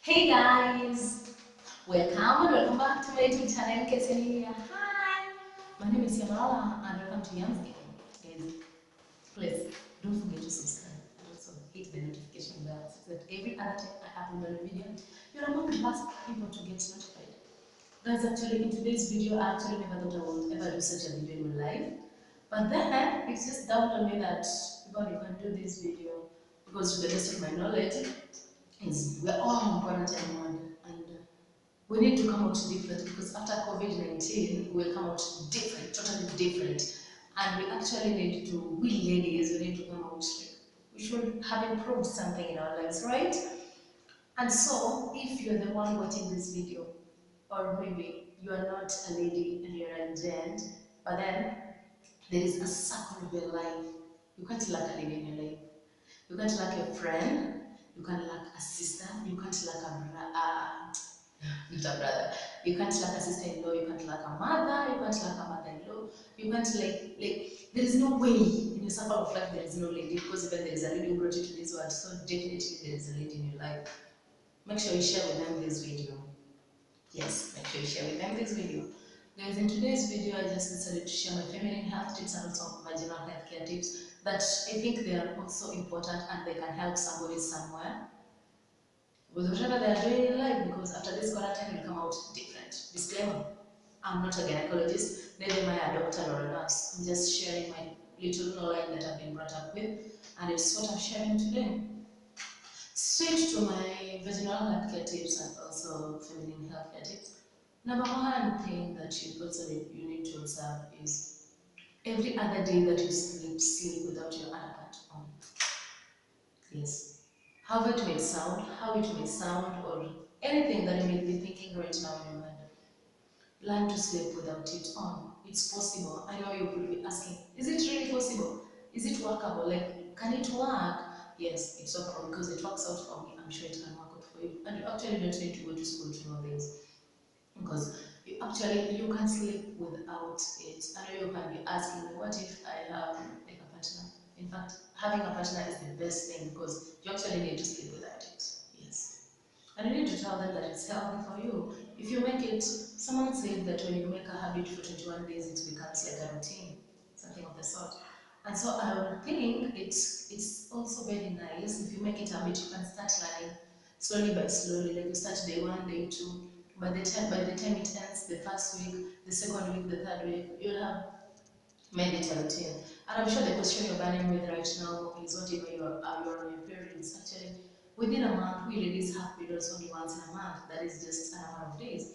Hey guys, welcome back to my YouTube channel. In case you're new here, hi, my name is Yamala and welcome to Yamz. Guys, please don't forget to subscribe and also hit the notification bell so that every other time I upload a video, you're among the last people to get notified. Guys, actually in today's video, I actually never thought I would ever do such a video in my life, but then it's just dawned on me that God, you can do this video because to the best of my knowledge, we're all in quarantine mode and we need to come out different because after COVID-19 we'll come out different, totally different, and we actually need to, we ladies, we need to come out, we should have improved something in our lives, right? And so if you're the one watching this video, or maybe you are not a lady and you're a gent, but then there is a circle of your life, you can't lack a lady in your life. You can't lack a friend, you can't lack a sister, you can't lack a brother, you can't lack a sister-in-law, you can't lack a mother, you can't lack a mother-in-law, you can't there is no way in your circle of life there is no lady, because even there is a lady who brought you to this world, so definitely there is a lady in your life. Make sure you share with them this video. Yes, make sure you share with them this video. Guys, in today's video, I just decided to share my feminine health tips and also vaginal healthcare tips that I think they are also important and they can help somebody somewhere with whatever they are doing in life, because after this quarantine will come out different. Disclaimer, I'm not a gynaecologist, neither am I a doctor or a nurse. I'm just sharing my little knowledge that I've been brought up with, and it's what I'm sharing today. Straight to my vaginal healthcare tips and also feminine healthcare tips. Number one thing that you need to observe is every other day that you sleep without your underpants on. Yes. How it may sound, or anything that you may be thinking right now in your mind. Learn to sleep without it on. It's possible. I know you could be asking, is it really possible? Is it workable? Like, can it work? Yes, it's workable because it works out for me. I'm sure it can work out for you. And you actually don't need to go to school to know this, because you can sleep without it. I know you can be asking, what if I have like a partner? In fact, having a partner is the best thing because you actually need to sleep without it. Yes. And you need to tell them that it's healthy for you. If you make it, someone said that when you make a habit for 21 days, it becomes like a routine, something of the sort. And so I would think it's also very nice if you make it a habit, you can start learning slowly by slowly, like you start day 1, day 2. By the time it ends, the first week, the second week, the third week, you'll have made it a routine. And I'm sure the question you're burning with right now is whatever you're on your periods. Actually, within a month, we ladies have periods only once in a month. That is just a number of days,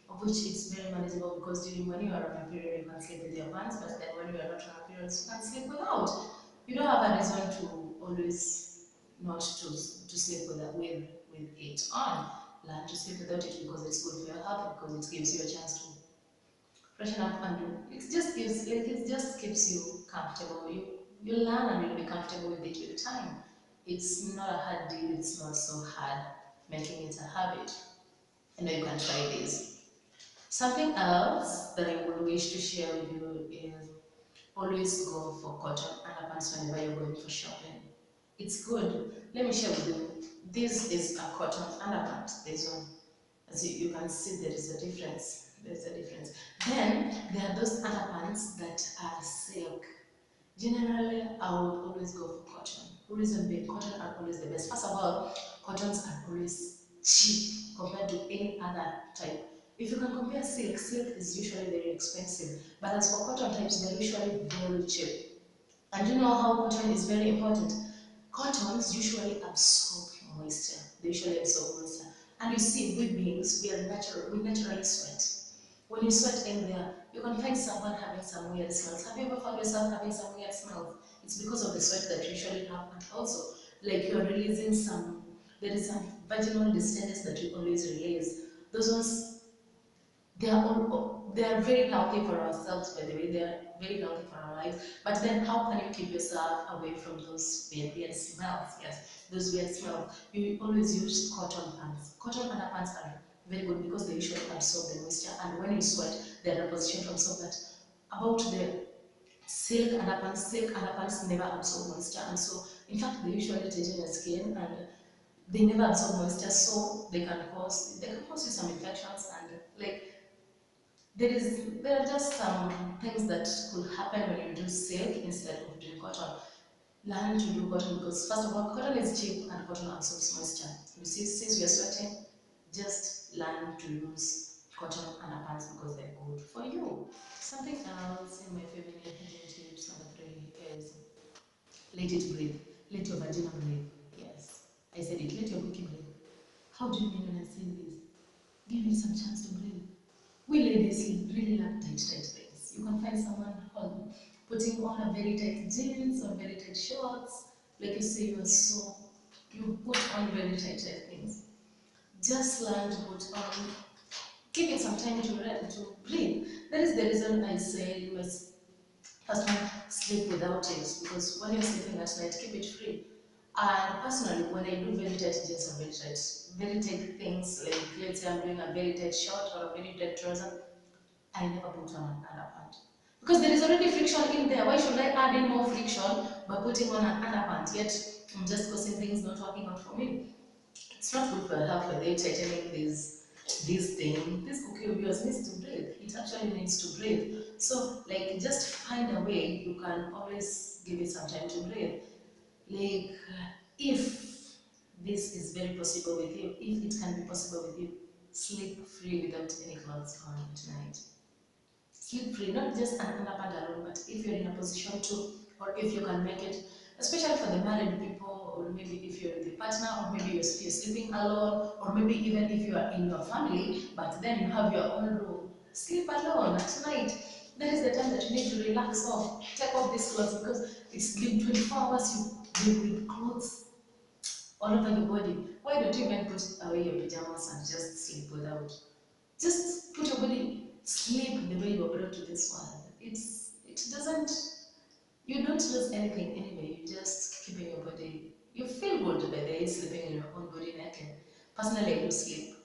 of which it's very manageable because during when you are on a period, you can sleep with your pants, but then when you are not on a period, you can sleep without. You don't have a reason to always not to sleep with it on. Learn to sleep without it because it's good for your health, because it gives you a chance to freshen up, and it just keeps you comfortable. You learn and you'll be comfortable with it with time. It's not a hard deal, it's not so hard making it a habit. I know you can try this. Something else that I would wish to share with you is always go for cotton underpants whenever you're going for shopping. It's good. Let me share with you. This is a cotton underpants. This one. As you can see, there is a difference. There's a difference. Then there are those underpants that are silk. Generally, I would always go for cotton. Reason being, cotton are always the best. First of all, cottons are always cheap compared to any other type. If you can compare silk, silk is usually very expensive. But as for cotton types, they're usually very cheap. And you know how cotton is very important? Cottons usually absorb moisture. They usually absorb moisture. And you see, we beings, we naturally sweat. When you sweat in there, you can find someone having some weird smells. Have you ever found yourself having some weird smells? It's because of the sweat that you usually have, and also, like you're releasing there is some vaginal distenders that you always release. Those ones, they are very healthy for ourselves, by the way. They are very healthy for our lives. But then how can you keep yourself away from those weird smells? Yes, those weird smells. You always use cotton pants. Cotton underpants are very good because they usually absorb the moisture, and when you sweat, they are positioned to absorb that. About the silk underpants never absorb moisture, and so in fact they usually tighten your skin, and they never absorb moisture, so they can cause you some infections, and like there are just some things that could happen when you do silk instead of doing cotton. Learn to do cotton because first of all, cotton is cheap and cotton absorbs moisture. You see, since we are sweating, just learn to use cotton underpants because they're good for you. Something else in my feminine hygiene tips number 3 is let it breathe. Let your vagina breathe. Yes, I said it. Let your cookie breathe. How do you mean when I say this? Give it some chance to breathe. We ladies really love tight things. You can find someone putting on a very tight jeans or very tight shorts. Like you say, you put on very tight things. Just learn to put on, give it some time to breathe. That is the reason I say you must first one, sleep without it, because when you're sleeping at night, keep it free. And personally, when I do very tight jeans or very tight things, like let's say I'm doing a very tight short or a very tight trouser, I never put on an underpant. Because there is already friction in there. Why should I add in more friction by putting on an underpant? Yet I'm just causing things not working out for me. It's not good for health when they're tightening this thing. This cookie of yours needs to breathe. It actually needs to breathe. So like just find a way you can always give it some time to breathe. Like if this is very possible with you, if it can be possible with you, sleep free without any clothes on at night. Sleep free, not just an underpant alone, but if you're in a position to, or if you can make it, especially for the married people, or maybe if you're with a partner, or maybe you're sleeping alone, or maybe even if you are in your family, but then you have your own room. Sleep alone at night. That is the time that you need to relax off. Take off these clothes because it's been 24 hours you've been with clothes all over your body. Why don't you even put away your pajamas and just sleep without? Just put your body, sleep the way you were brought to this world. It doesn't, you don't lose anything anyway, you just keeping your body, you feel good by the way sleeping in your own body naked. Personally, I do sleep.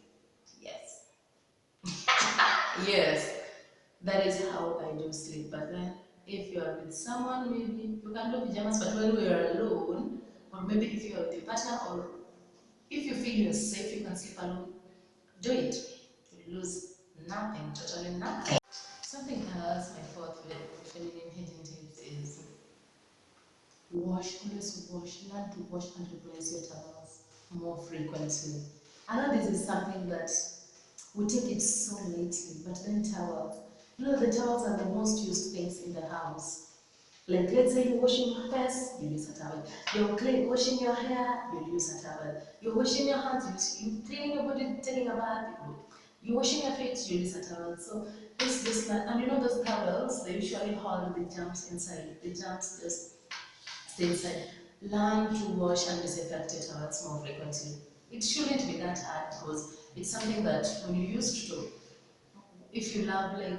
Yes. Yes. That is how I do sleep. But then, if you are with someone, maybe you can do pajamas, but when we are alone, or maybe if you are with your partner, or if you feel you're safe, you can sleep alone, do it. You lose nothing, totally nothing. Something else, my fourth feminine hidden tips is wash, always wash, learn to wash and replace your towels more frequently. I know this is something that we take it so lightly, but then towels, the towels are the most used things in the house. Like let's say you're washing your face, you use a towel. You're washing your hair, you use a towel. You're washing your hands, you cleaning your body, taking a bath, you're washing your feet, you use a towel. So it's just like, and those towels, they usually hold the germs inside. The germs just stay inside. Learn to wash and disinfect your towels more frequently. It shouldn't be that hard because it's something that when you used to, if you love like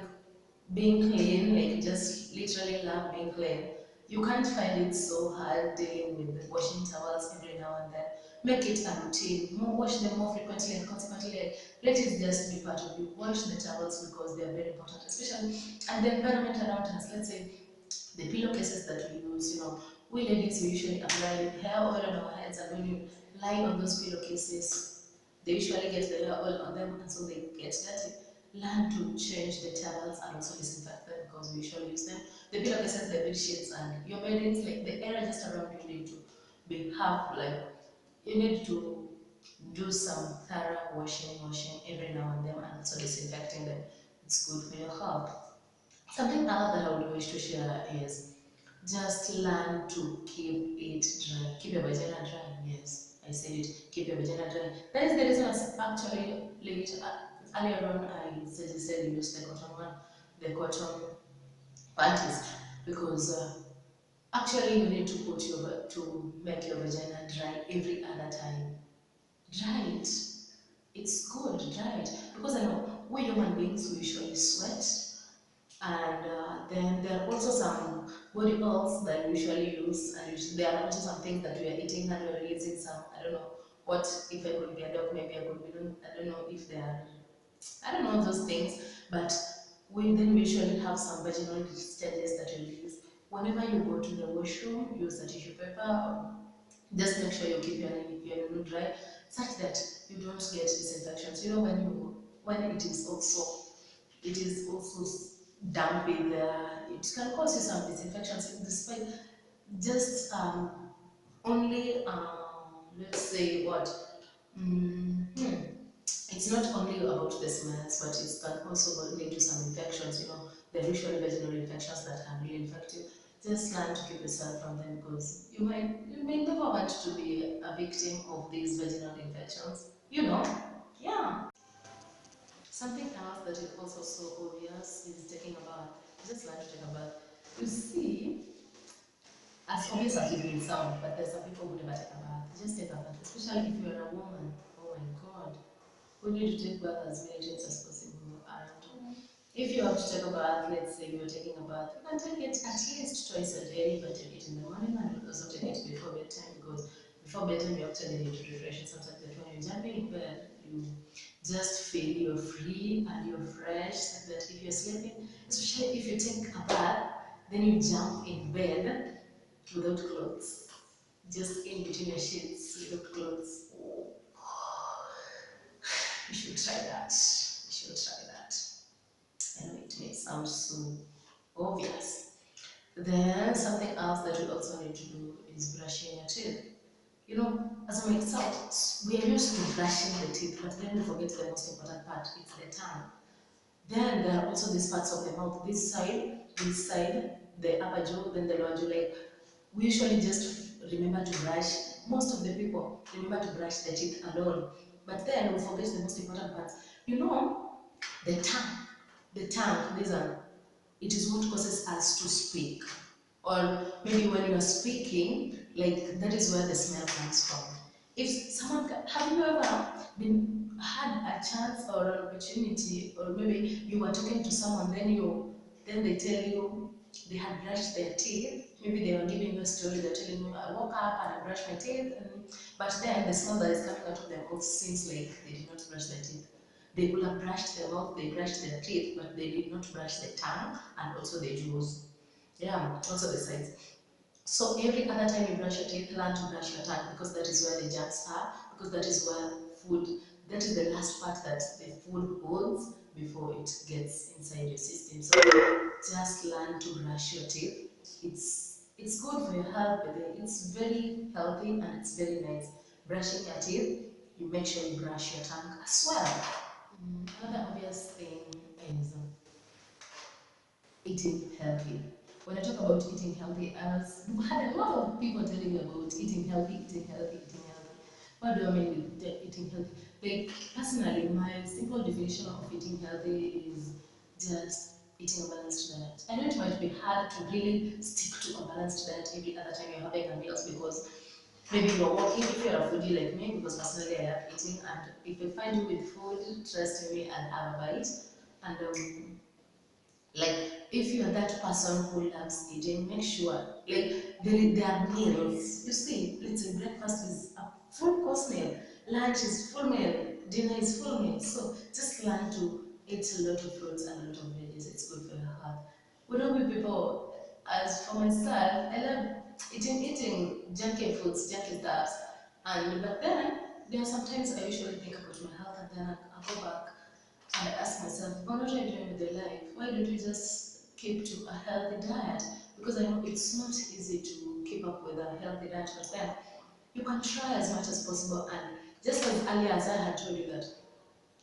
being clean, like just literally love being clean, you can't find it so hard dealing with washing towels every now and then. Make it a routine. Wash them more frequently and consequently let it just be part of you. Wash the towels because they are very important, especially and the environment around us. Let's say the pillowcases that we use, we ladies we usually apply hair oil on our heads, and when you lie on those pillowcases, they usually get the hair oil on them and so they get dirty. Learn to change the towels and also disinfect them because we usually use them. The pillowcases, the bed sheets, and your beddings, like the area just around you need to you need to do some thorough washing every now and then and also disinfecting them. It's good for your health. Something else that I would wish to share is just learn to keep it dry. Keep your vagina dry. Yes, I said it. Keep your vagina dry. That is the reason actually earlier on I suggested you use the cotton one, the cotton panties, because actually you need to to make your vagina dry every other time. Dry it. It's good, dry it. Because I know we human beings we usually sweat, and then there are also some body oils that we usually use, and there are also some things that we are eating and we are releasing some, I don't know what, if I could be a dog, maybe I could be, I don't know if they are, I don't know those things, but we usually have some vaginal discharges that you release. Whenever you go to the washroom, use a tissue paper, Just make sure you keep your nose dry, such that you don't get these infections. You know, when it is also damp in there, it can cause you some disinfections. Despite just only let's say what it's not only about the smells, but it can also lead to some infections. You know, the usual vaginal infections that can really infect you. Just learn to keep yourself from them, because you may never want to be a victim of these vaginal infections. You know, yeah. Something else that is also so obvious is taking a bath. Just learn to take a bath. You see, as obvious as it will sound, but there's some people who never take a bath. Just take a bath, especially if you're a woman. Oh my God. We need to take bath as many times as possible. And if you have to take a bath, let's say you're taking a bath, you can take it at least twice a day, but take it in the morning and also take it before bedtime, because before bedtime you actually need to refresh it. Sometimes that when you're jumping in bed, you just feel you're free and you're fresh, so that if you're sleeping, especially if you take a bath, then you jump in bed without clothes, just in between your sheets without clothes. You should try that. You should try that. I know it may sound so obvious. Then something else that we also need to do is brushing your teeth. You know, as a result, we are used to brushing the teeth, but then we forget the most important part, it's the tongue. Then there are also these parts of the mouth, this side, the upper jaw, then the lower jaw. Like, we usually just remember to brush, most of the people remember to brush the teeth alone. But then we forget the most important parts. You know, the tongue. The tongue, listen, it is what causes us to speak. Or maybe when you are speaking, like that is where the smell comes from. If someone, have you ever had a chance or an opportunity, or maybe you were talking to someone, then they tell you they had brushed their teeth. Maybe they were giving you a story. They're telling you, I woke up and I brushed my teeth, but then the smell that is coming out of their mouth seems like they did not brush their teeth. They could have brushed their mouth, they brushed their teeth, but they did not brush the tongue and also the jaws. Yeah, also the sides. So every other time you brush your teeth, learn to brush your tongue, because that is where the germs are, because that is where that is the last part that the food holds before it gets inside your system. So just learn to brush your teeth. It's good for your health, but it's very healthy and it's very nice. Brushing your teeth, you make sure you brush your tongue as well. Another obvious thing is eating healthy. When I talk about eating healthy, I had a lot of people telling me about eating healthy, eating healthy, eating healthy. What do I mean with eating healthy? Like, personally, my simple definition of eating healthy is just eating a balanced diet. I know it might be hard to really stick to a balanced diet every other time you're having a meal, because maybe you're working, if you're a foodie like me, because personally I love eating, and if I find you with food, trust me, and have a bite. And like, if you are that person who loves eating, make sure, like, there are meals. You see, let's say breakfast is a full course meal, lunch is full meal, dinner is full meal. So just learn to eat a lot of fruits and a lot of veggies. It's good for your health. We don't be people. As for myself, I love eating junky foods, junky stuffs, and but then there are sometimes I usually think about my health, and then I go back and I ask myself, what are you doing with your life? Why don't you just keep to a healthy diet? Because I know it's not easy to keep up with a healthy diet, but then you can try as much as possible. And just as earlier as I had told you that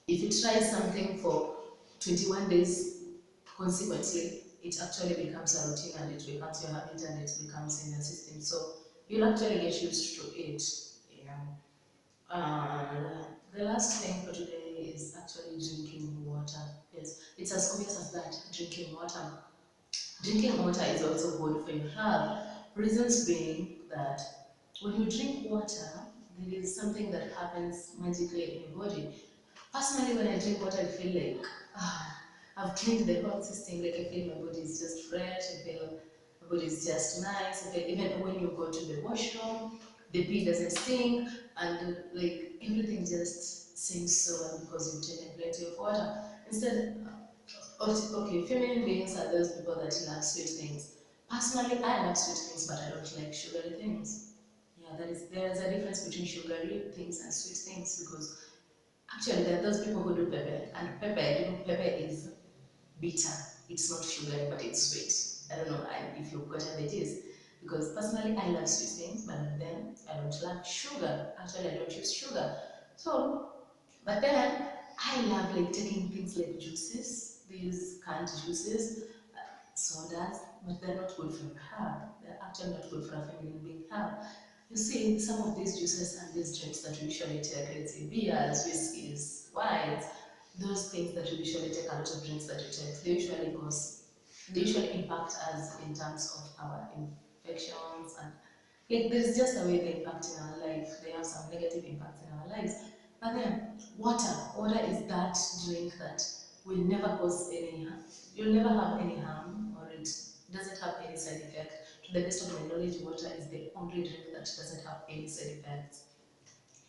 if you try something for 21 days consequently, it actually becomes a routine and it becomes your habit and it becomes in your system. So you'll actually get used to it. Yeah. The last thing for today is actually drinking water. Yes, it's as obvious as that, drinking water. Drinking water is also good for your health. Reasons being that when you drink water, there is something that happens magically in your body. Personally, when I drink water, I feel like I've cleaned the whole system. Like, I feel my body is just fresh. I feel my body is just nice. I feel even when you go to the washroom, the pee doesn't stink, and like everything just seems so well because you've taken plenty of water. Instead, okay, feminine beings are those people that love sweet things. Personally, I love sweet things, but I don't like sugary things. Yeah, there's a difference between sugary things and sweet things, because actually there are those people who do pepper, and pepper is bitter. It's not sugary, but it's sweet. I don't know if you've gotten the gist. Because personally, I love sweet things, but then I don't like sugar. Actually, I don't use sugar. So, but then I love like taking things like juices, these canned juices, sodas, but they're not good for your health. They're actually not good for a feminine being health. You see, some of these juices and these drinks that we usually take, let's say beers, whiskeys, wines, those things that we usually take, a lot of drinks that we take, they usually impact us in terms of our infections, and like there's just a way they impact in our life. They have some negative impacts in our lives. But then water is that drink that will never cause any harm. You'll never have any harm, or it doesn't have any side effect. To the best of my knowledge, water is the only drink that doesn't have any side effects.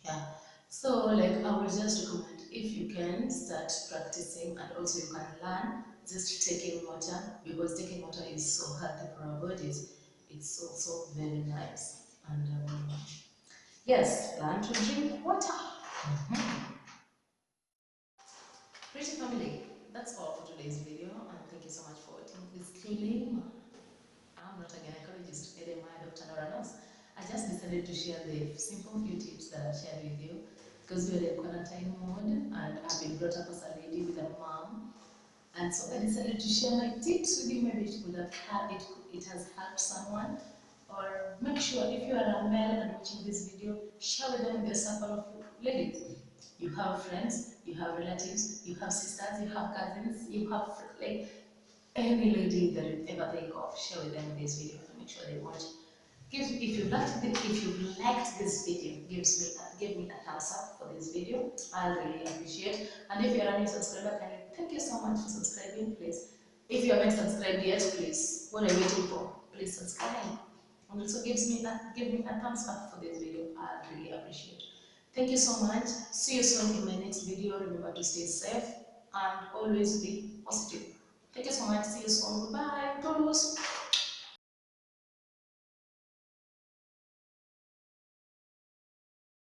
Yeah. So like I would just recommend, if you can start practicing and also you can learn just taking water, because taking water is so healthy for our bodies. It's also very nice. And yes, learn to drink water. Pretty family, that's all for today's video, and thank you so much for watching. Disclaimer, I'm not a gynecologist, neither am I a doctor nor a nurse. I just decided to share the simple few tips that I shared with you, because we're in quarantine mode and I've been brought up as a lady with a mom. And so I decided to share my tips with you. Maybe it could have it has helped someone. Or make sure, if you are a male and watching this video, share with them the circle of ladies. You have friends, you have relatives, you have sisters, you have cousins, you have like any lady that you ever think of. Share with them this video to make sure they watch. If you liked this video, give me a thumbs up for this video. I really appreciate. And if you're a new subscriber, thank you so much for subscribing. Please, if you haven't subscribed yet, please, what are you waiting for? Please subscribe. And also give me a thumbs up for this video. I really appreciate. Thank you so much. See you soon in my next video. Remember to stay safe and always be positive. Thank you so much. See you soon. Goodbye. Toodles.